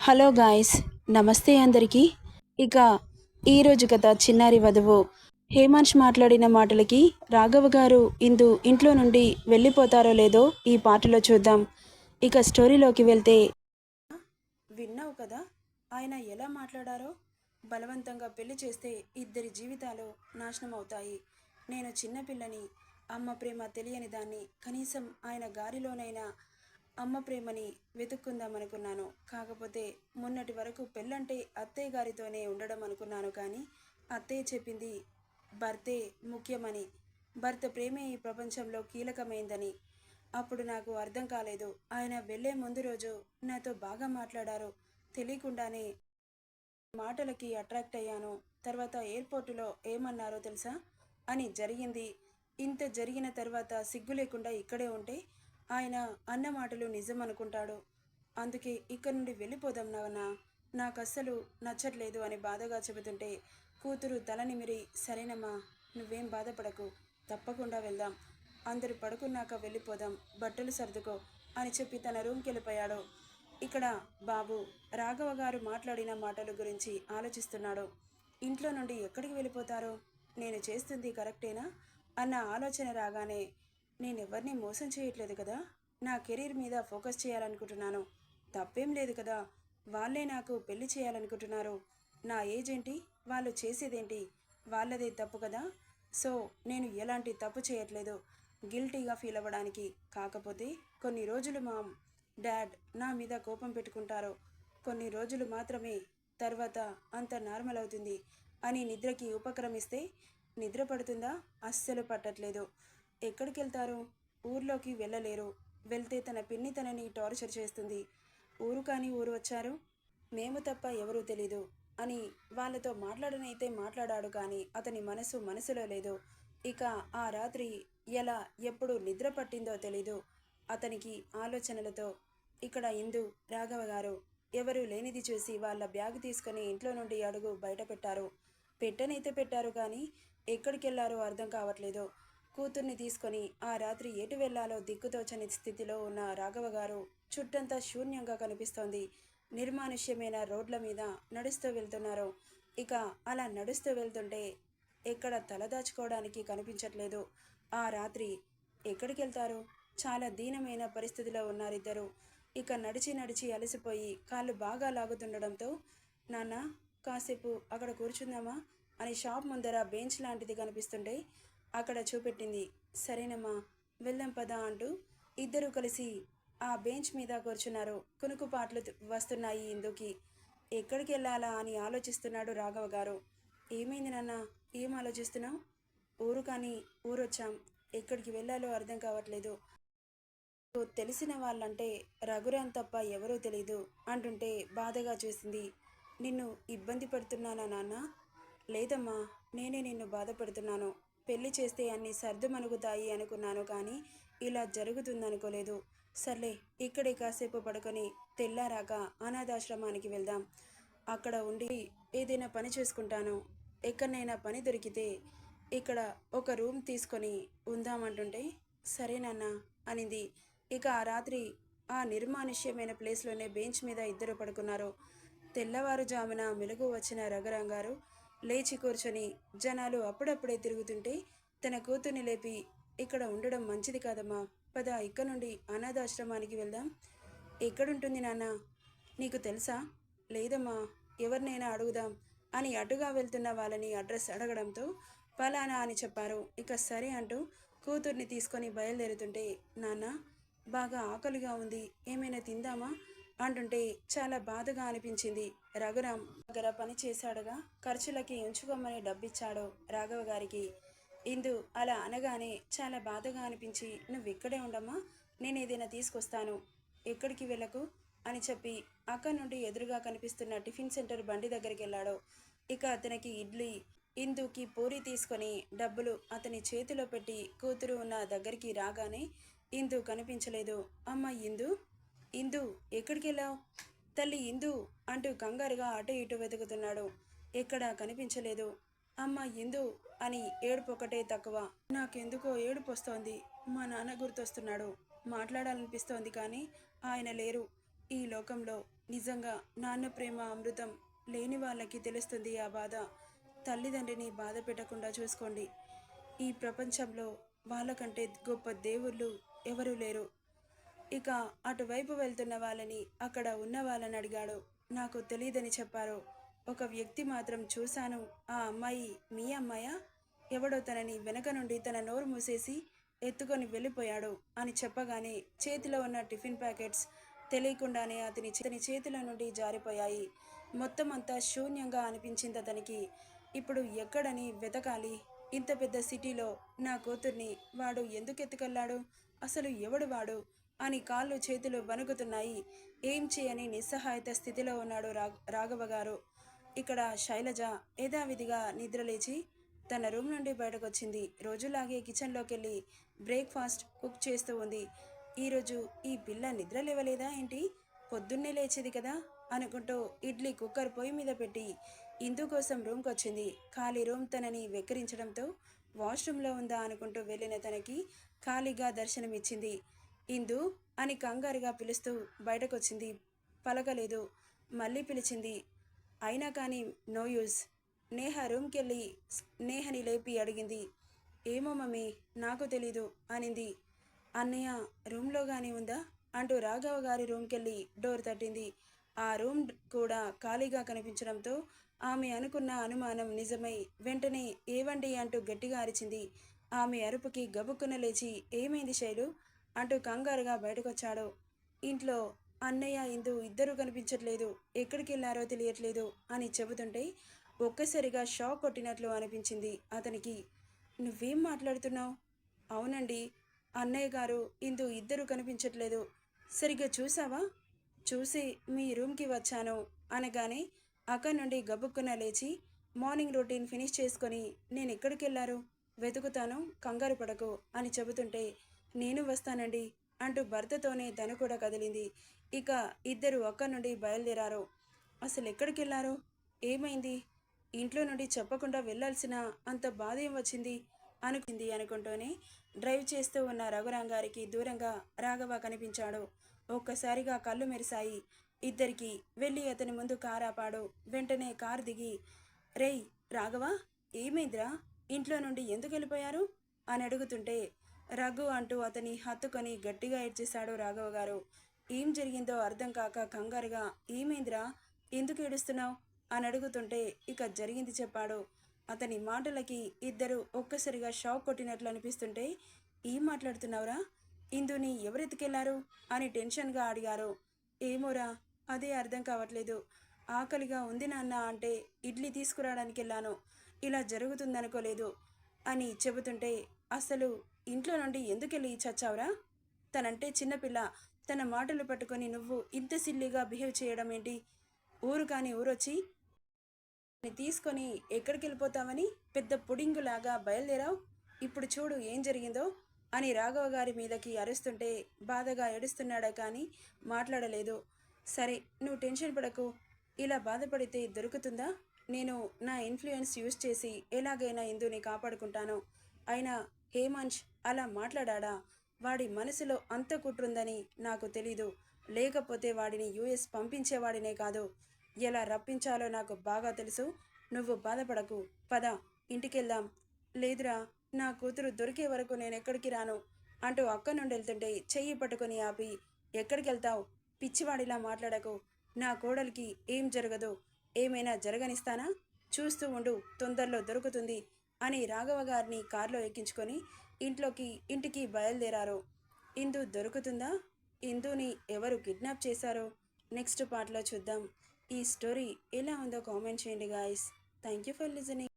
Hello guys, నమస్తే అందరికీ. ఇక ఈరోజు కథ చిన్నారి వధువు. హేమాంష్ మాట్లాడిన మాటలకి రాఘవ గారు ఇంట్లో నుండి వెళ్ళిపోతారో లేదో ఈ పాటలో చూద్దాం. ఇక స్టోరీలోకి వెళ్తే, విన్నావు కదా ఆయన ఎలా మాట్లాడారో. బలవంతంగా పెళ్లి చేస్తే ఇద్దరి జీవితాలు నాశనం అవుతాయి. నేను చిన్నపిల్లని, అమ్మ ప్రేమ తెలియని దాన్ని. కనీసం ఆయన గారిలోనైనా అమ్మ ప్రేమని వెతుక్కుందామనుకున్నాను. కాకపోతే మొన్నటి వరకు పెళ్ళంటే అత్తయ్య గారితోనే ఉండడం అనుకున్నాను. కానీ అత్తయ్య చెప్పింది భర్తే ముఖ్యమని, భర్త ప్రేమే ఈ ప్రపంచంలో కీలకమైందని. అప్పుడు నాకు అర్థం కాలేదు. ఆయన వెళ్ళే ముందు రోజు నాతో బాగా మాట్లాడారు. తెలియకుండానే మాటలకి అట్రాక్ట్ అయ్యాను. తర్వాత ఎయిర్పోర్టులో ఏమన్నారో తెలుసా? అని జరిగింది. ఇంత జరిగిన తర్వాత సిగ్గు లేకుండా ఇక్కడే ఉంటే ఆయన అన్న మాటలు నిజం అనుకుంటాడు. అందుకే ఇక్కడ నుండి వెళ్ళిపోదాం నాన్న, నాకు అస్సలు నచ్చట్లేదు అని బాధగా చెబుతుంటే కూతురు తల నిమిరి, సరేనమ్మా, నువ్వేం బాధపడకు, తప్పకుండా వెళ్దాం, అందరూ పడుకున్నాక వెళ్ళిపోదాం, బట్టలు సర్దుకో అని చెప్పి తన రూమ్కి వెళ్ళిపోయాడు. ఇక్కడ బాబు రాఘవ గారు మాట్లాడిన మాటల గురించి ఆలోచిస్తున్నాడు. ఇంట్లో నుండి ఎక్కడికి వెళ్ళిపోతారో, నేను చేస్తుంది కరెక్టేనా అన్న ఆలోచన రాగానే, నేనెవరిని మోసం చేయట్లేదు కదా, నా కెరీర్ మీద ఫోకస్ చేయాలనుకుంటున్నాను, తప్పేం లేదు కదా, వాళ్ళే నాకు పెళ్లి చేయాలనుకుంటున్నారు, నా ఏజ్ ఏంటి, వాళ్ళు చేసేదేంటి, వాళ్ళదే తప్పు కదా. సో నేను ఎలాంటి తప్పు చేయట్లేదు గిల్టీగా ఫీల్ అవ్వడానికి. కాకపోతే కొన్ని రోజులు మా డాడ్ నా మీద కోపం పెట్టుకుంటారు, కొన్ని రోజులు మాత్రమే, తర్వాత అంత నార్మల్ అవుతుంది అని నిద్రకి ఉపక్రమిస్తే నిద్ర పడుతుందా? అస్సలు పట్టట్లేదు. ఎక్కడికి వెళ్తారు? ఊర్లోకి వెళ్ళలేరు. వెళ్తే తన పిన్ని తనని టార్చర్ చేస్తుంది. ఊరు కానీ ఊరు వచ్చారు, మేము తప్ప ఎవరూ తెలీదు అని వాళ్ళతో మాట్లాడనైతే మాట్లాడాడు. కానీ అతని మనసులో లేదు. ఇక ఆ రాత్రి ఎలా ఎప్పుడు నిద్ర పట్టిందో తెలీదు అతనికి ఆలోచనలతో. ఇక్కడ ఇందు, రాఘవ గారు ఎవరూ లేనిది చూసి వాళ్ళ బ్యాగ్ తీసుకొని ఇంట్లో నుండి అడుగు బయట పెట్టారు. పెట్టనైతే పెట్టారు కానీ ఎక్కడికి వెళ్ళారో అర్థం కావట్లేదు. కూతుర్ని తీసుకొని ఆ రాత్రి ఎటు వెళ్లాలో దిక్కుతోచని స్థితిలో ఉన్న రాఘవ గారు చుట్టంతా శూన్యంగా కనిపిస్తోంది. నిర్మానుష్యమైన రోడ్ల మీద నడుస్తూ వెళ్తున్నారు. ఇక అలా నడుస్తూ వెళ్తుంటే ఎక్కడ తలదాచుకోవడానికి కనిపించట్లేదు. ఆ రాత్రి ఎక్కడికి వెళ్తారు? చాలా దీనమైన పరిస్థితిలో ఉన్నారిద్దరు. ఇక నడిచి నడిచి అలసిపోయి కాళ్ళు బాగా లాగుతుండడంతో, నాన్న, కాసేపు అక్కడ కూర్చుందామా అని షాప్ ముందర బెంచ్ లాంటిది కనిపిస్తుంటే అక్కడ చూపెట్టింది. సరేనమ్మా, వెళ్దాం పదా అంటూ ఇద్దరూ కలిసి ఆ బెంచ్ మీద కూర్చున్నారు. కునుకుపాట్లు వస్తున్నాయి ఇందుకి. ఎక్కడికి వెళ్ళాలా అని ఆలోచిస్తున్నాడు రాఘవ గారు. ఏమైంది నాన్న, ఏం ఆలోచిస్తున్నావు? ఊరు కానీ ఊరొచ్చాం, ఎక్కడికి వెళ్ళాలో అర్థం కావట్లేదు. తెలిసిన వాళ్ళంటే రఘురాం తప్ప ఎవరూ తెలీదు అంటుంటే బాధగా చూసింది. నిన్ను ఇబ్బంది పెడుతున్నానా నాన్న? లేదమ్మా, నేనే నిన్ను బాధపడుతున్నాను. పెళ్లి చేస్తే అన్నీ సర్దుమణుగుతాయి అనుకున్నాను, కానీ ఇలా జరుగుతుందనుకోలేదు. సర్లే, ఇక్కడే కాసేపు పడుకొని తెల్లారాక అనాథాశ్రమానికి వెళ్దాం, అక్కడ ఉండి ఏదైనా పని చేసుకుంటాను, ఎక్కడైనా పని దొరికితే ఇక్కడ ఒక రూమ్ తీసుకొని ఉందామంటుంటే సరేనన్నా అనింది. ఇక ఆ రాత్రి ఆ నిర్మానుష్యమైన ప్లేస్లోనే బెంచ్ మీద ఇద్దరు పడుకున్నారు. తెల్లవారుజామున మెలుగు వచ్చిన రఘురాం గారు లేచి కూర్చొని జనాలు అప్పుడప్పుడే తిరుగుతుంటే తన కూతుర్ని లేపి, ఇక్కడ ఉండడం మంచిది కాదమ్మా, పద ఇక్కడ నుండి అనాథాశ్రమానికి వెళ్దాం. ఎక్కడుంటుంది నాన్న, నీకు తెలుసా? లేదమ్మా, ఎవరినైనా అడుగుదాం అని అటుగా వెళ్తున్న వాళ్ళని అడ్రస్ అడగడంతో ఫలానా అని చెప్పారు. ఇక సరే అంటూ కూతుర్ని తీసుకొని బయలుదేరుతుంటే, నాన్న, బాగా ఆకలిగా ఉంది, ఏమైనా తిందామా అంటుంటే చాలా బాధగా అనిపించింది. రఘురాం దగ్గర పని చేశాడుగా, ఖర్చులకి ఉంచుకోమని డబ్బిచ్చాడు రాఘవ గారికి. ఇందు అలా అనగానే చాలా బాధగా అనిపించి, నువ్వు ఇక్కడే ఉండమ్మా, నేను ఏదైనా తీసుకొస్తాను, ఎక్కడికి వెళ్ళకు అని చెప్పి అక్కడి నుండి ఎదురుగా కనిపిస్తున్న టిఫిన్ సెంటర్ బండి దగ్గరికి వెళ్ళాడు. ఇక అతనికి ఇడ్లీ, ఇందుకి పూరి తీసుకొని డబ్బులు అతని చేతిలో పెట్టి కూతురు ఉన్న దగ్గరికి రాగానే ఇందు కనిపించలేదు. అమ్మ ఇందు, ఇందు ఎక్కడికి వెళ్ళావు తల్లి, ఇందు అంటూ కంగారుగా అటు ఇటు వెతుకుతున్నాడు. ఎక్కడా కనిపించలేదు. అమ్మ ఇందు అని ఏడుపు ఒకటే తక్కువ. నాకెందుకో ఏడుపు వస్తోంది, మా నాన్న గుర్తొస్తున్నాడు, మాట్లాడాలనిపిస్తోంది కానీ ఆయన లేరు ఈ లోకంలో. నిజంగా నాన్న ప్రేమ అమృతం లేని వాళ్ళకి తెలుస్తుంది ఆ బాధ. తల్లిదండ్రిని బాధ పెట్టకుండా చూసుకోండి. ఈ ప్రపంచంలో వాళ్ళకంటే గొప్ప దేవుళ్ళు ఎవరూ లేరు. ఇక అటువైపు వెళ్తున్న వాళ్ళని అక్కడ ఉన్న వాళ్ళని అడిగాడు. నాకు తెలియదని చెప్పారు. ఒక వ్యక్తి మాత్రం చూశాను, ఆ అమ్మాయి మీ అమ్మాయా? ఎవడో తనని వెనక నుండి తన నోరు మూసేసి ఎత్తుకొని వెళ్ళిపోయాడు అని చెప్పగానే చేతిలో ఉన్న టిఫిన్ ప్యాకెట్స్ తెలియకుండానే అతని చేతిలో నుండి జారిపోయాయి. మొత్తం అంతా శూన్యంగా అనిపించింది అతనికి. ఇప్పుడు ఎక్కడని వెతకాలి? ఇంత పెద్ద సిటీలో నా కూతుర్ని వాడు ఎందుకు ఎత్తుకెళ్ళాడు? అసలు ఎవడు వాడు అని కాళ్ళు చేతులు వణుకుతున్నాయి. ఏం చేయని నిస్సహాయత స్థితిలో ఉన్నాడు రాఘవ గారు. ఇక్కడ శైలజ యథావిధిగా నిద్రలేచి తన రూమ్ నుండి బయటకొచ్చింది. రోజులాగే కిచెన్లోకి వెళ్ళి బ్రేక్ఫాస్ట్ కుక్ చేస్తూ ఉంది. ఈరోజు ఈ పిల్ల నిద్ర లేవలేదా ఏంటి? పొద్దున్నే లేచేది కదా అనుకుంటూ ఇడ్లీ కుక్కర్ పొయ్యి మీద పెట్టి ఇందు కోసం రూమ్కి వచ్చింది. ఖాళీ రూమ్ తనని వెక్కిరించడంతో వాష్రూమ్లో ఉందా అనుకుంటూ వెళ్ళిన తనకి ఖాళీగా దర్శనమిచ్చింది. ఇందు అని కంగారుగా పిలుస్తూ బయటకొచ్చింది. పలకలేదు. మళ్ళీ పిలిచింది. అయినా కానీ నో యూజ్. నేహ రూమ్కి వెళ్ళి నేహని లేపి అడిగింది. ఏమో మమ్మీ, నాకు తెలీదు అనింది. అన్నయ్య రూమ్లోగానే ఉందా అంటూ రాఘవ గారి రూమ్కెళ్ళి డోర్ తట్టింది. ఆ రూమ్ కూడా ఖాళీగా కనిపించడంతో ఆమె అనుకున్న అనుమానం నిజమై వెంటనే ఏవండి అంటూ గట్టిగా అరిచింది. ఆమె అరుపుకి గబుక్కున లేచి ఏమైంది శైలు అంటూ కంగారుగా బయటకొచ్చాడు. ఇంట్లో అన్నయ్య ఇందు ఇద్దరూ కనిపించట్లేదు, ఎక్కడికి వెళ్ళారో తెలియట్లేదు అని చెబుతుంటే ఒక్కసారిగా షాక్ కొట్టినట్లు అనిపించింది అతనికి. నువ్వేం మాట్లాడుతున్నావు? అవునండి, అన్నయ్య గారు ఇందు ఇద్దరూ కనిపించట్లేదు. సరిగ్గా చూసావా? చూసి మీ రూమ్కి వచ్చాను అనగానే అక్కడి నుండి గబుక్కున లేచి మార్నింగ్ రొటీన్ ఫినిష్ చేసుకొని నేను ఎక్కడికి వెళ్ళారు వెతుకుతాను, కంగారు పడకు అని చెబుతుంటే నేను వస్తానండి అంటూ భర్తతోనే తను కూడా కదిలింది. ఇక ఇద్దరు అక్కడి నుండి బయలుదేరారు. అసలు ఎక్కడికి వెళ్ళారు? ఏమైంది? ఇంట్లో నుండి చెప్పకుండా వెళ్ళాల్సిన అంత బాధ ఏం వచ్చింది అనుకుంటూనే డ్రైవ్ చేస్తూ ఉన్న రఘురాంగారికి దూరంగా రాఘవ కనిపించాడు. ఒక్కసారిగా కళ్ళు మెరిశాయి ఇద్దరికి. వెళ్ళి అతని ముందు కారు ఆపాడు. వెంటనే కారు దిగి రేయ్ రాఘవ, ఏమైందిరా? ఇంట్లో నుండి ఎందుకు వెళ్ళిపోయారు అని అడుగుతుంటే రఘు అంటూ అతని హత్తుకొని గట్టిగా ఏడ్చేశాడు రాఘవ గారు. ఏం జరిగిందో అర్థం కాక కంగారుగా ఏమైందిరా, ఎందుకు ఏడుస్తున్నావు అని అడుగుతుంటే ఇక జరిగింది చెప్పాడు. అతని మాటలకి ఇద్దరు ఒక్కసారిగా షాక్ కొట్టినట్లు అనిపిస్తుంటే ఏం మాట్లాడుతున్నావురా, ఇందుని ఎవరెత్తుకెళ్లారు అని టెన్షన్గా అడిగారు. ఏమోరా, అదే అర్థం కావట్లేదు. ఆకలిగా ఉంది నాన్న అంటే ఇడ్లీ తీసుకురావడానికి వెళ్ళాను, ఇలా జరుగుతుందనుకోలేదు అని చెబుతుంటే అసలు ఇంట్లో నుండి ఎందుకెళ్ళి చచ్చావురా? తనంటే చిన్నపిల్ల, తన మాటలు పట్టుకొని నువ్వు ఇంత సిల్లీగా బిహేవ్ చేయడం ఏంటి? ఊరు కాని ఊరొచ్చి తీసుకొని ఎక్కడికి వెళ్ళిపోతామని పెద్ద పుడింగులాగా బయలుదేరావు. ఇప్పుడు చూడు ఏం జరిగిందో అని రాఘవ గారి మీదకి అరుస్తుంటే బాధగా ఏడుస్తున్నాడా కానీ మాట్లాడలేదు. సరే, నువ్వు టెన్షన్ పడకు. ఇలా బాధపడితే దొరుకుతుందా? నేను నా ఇన్ఫ్లుయెన్స్ యూజ్ చేసి ఎలాగైనా ఇందుని కాపాడుకుంటాను. అయినా హేమంష్ అలా మాట్లాడా? వాడి మనసులో అంత కుట్రుందని నాకు తెలీదు. లేకపోతే వాడిని యుఎస్ పంపించేవాడినే కాదు. ఎలా రప్పించాలో నాకు బాగా తెలుసు. నువ్వు బాధపడకు, పద ఇంటికెళ్దాం. లేదురా, నా కూతురు దొరికే వరకు నేను ఎక్కడికి రాను అంటూ అక్క నుండి వెళ్తుంటే చెయ్యి పట్టుకొని ఆపి ఎక్కడికి వెళ్తావు? పిచ్చివాడిలా మాట్లాడకు. నా కోడలికి ఏం జరగదు, ఏమైనా జరగనిస్తానా? చూస్తూ ఉండు, తొందరలో దొరుకుతుంది అని రాఘవ గారిని కారులో ఎక్కించుకొని ఇంటికి బయలుదేరారు. ఇందు దొరుకుతుందా? ఇందుని ఎవరు కిడ్నాప్ చేశారో నెక్స్ట్ పార్ట్లో చూద్దాం. ఈ స్టోరీ ఎలా ఉందో కామెంట్ చేయండి guys. Thank you for listening.